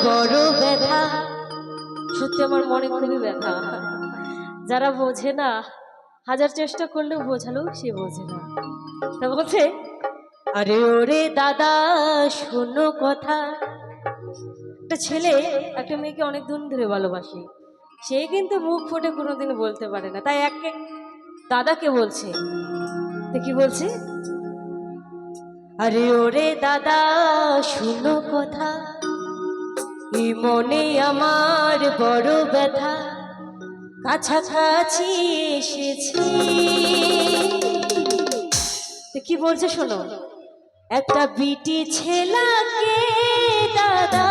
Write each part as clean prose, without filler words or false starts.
বড় ব্যথা। সত্যি আমার মনে খুবই ব্যথা। যারা বোঝে না, হাজার চেষ্টা করলেও বোঝালেও সে বোঝে না। তা বলছে, আরে ওরে দাদা শোনো কথা। একটা ছেলে একটা মেয়েকে অনেক দিন ধরে ভালোবাসে, সে কিন্তু মুখ ফুটে কোনোদিন বলতে পারে না, তাই এক দাদাকে বলছে। তো কি বলছে, আরে ওরে দাদা শোনো কথা, এই মনে আমার বড় ব্যথা, কাছাকাছি এসেছি। তো কি বলছে শোনো, একটা বিটি ছেলাকে দাদা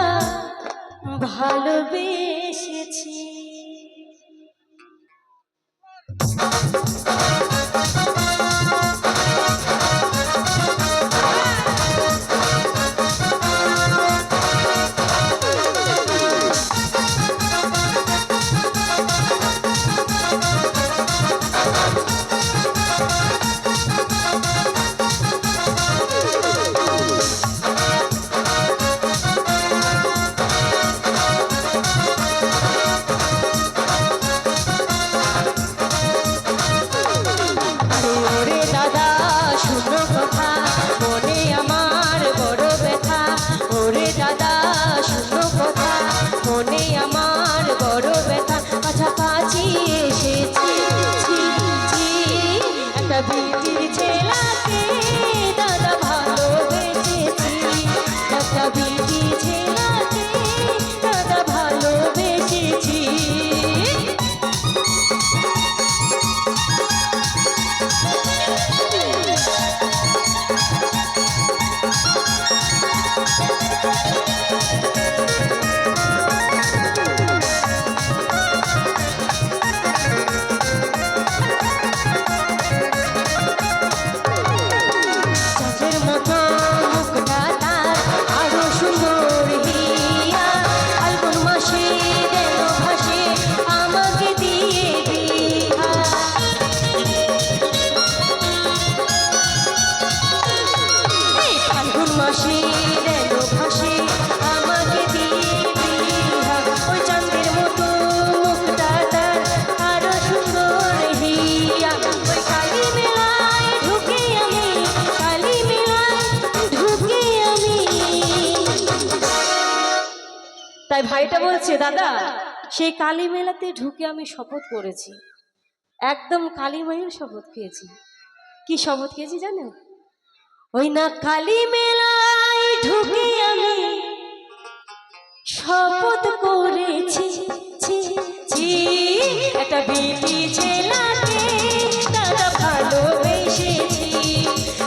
ভালোবেসেছি। তাই ভাইটা বলছে, দাদা সেই কালী মেলাতে ঢুকে আমি শপথ করেছি, একদম কালী মায়ের শপথ খেয়েছি। কি শপথ খেয়েছি জানো, ওই না কালী মেলায় ঢুকে আমি শপথ করেছি, একটা বিটি ছেলাকে দাদা ভালোবেসেছি,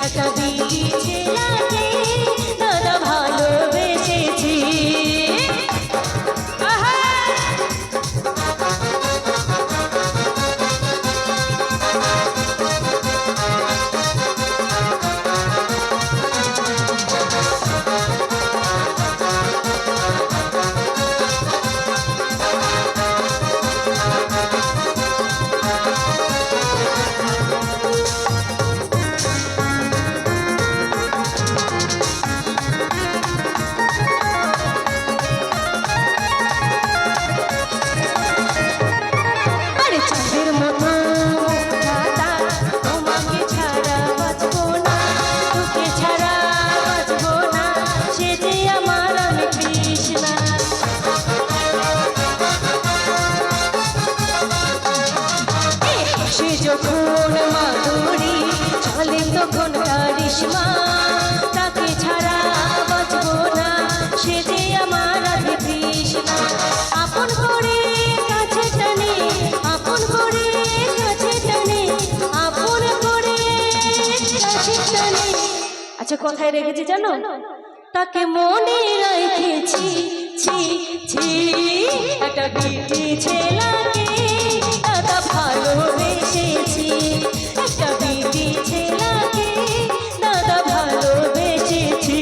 একটা বিটি ছেলাকে দাদা ভালোবেসেছি। যখন মাধুরী চলে তখন কারিশমা, তাকে ছাড়া বাঁচবো না, সে যে আমার রাধে কৃষ্ণা। আপন করে কাছে টানে, আপন করে কাছে টানে, আপন করে কাছে টানে। আচ্ছা কোথায় রেখেছি জানো, তাকে মনে রেখেছি, একটা বিটি ছেলাকে দাদা ভালোবেসেছি, একটা বিটি ছেলাকে দাদা ভালোবেসেছি।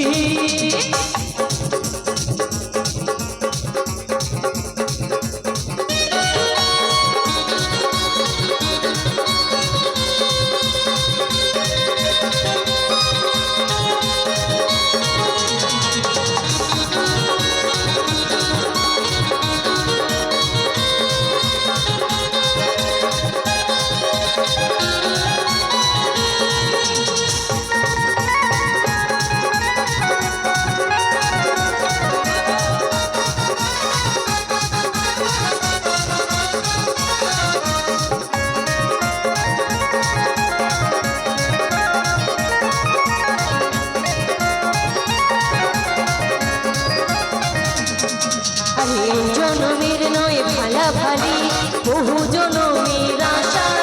আরে জনমের নয় ভালা ভালি বহু জনমের আশা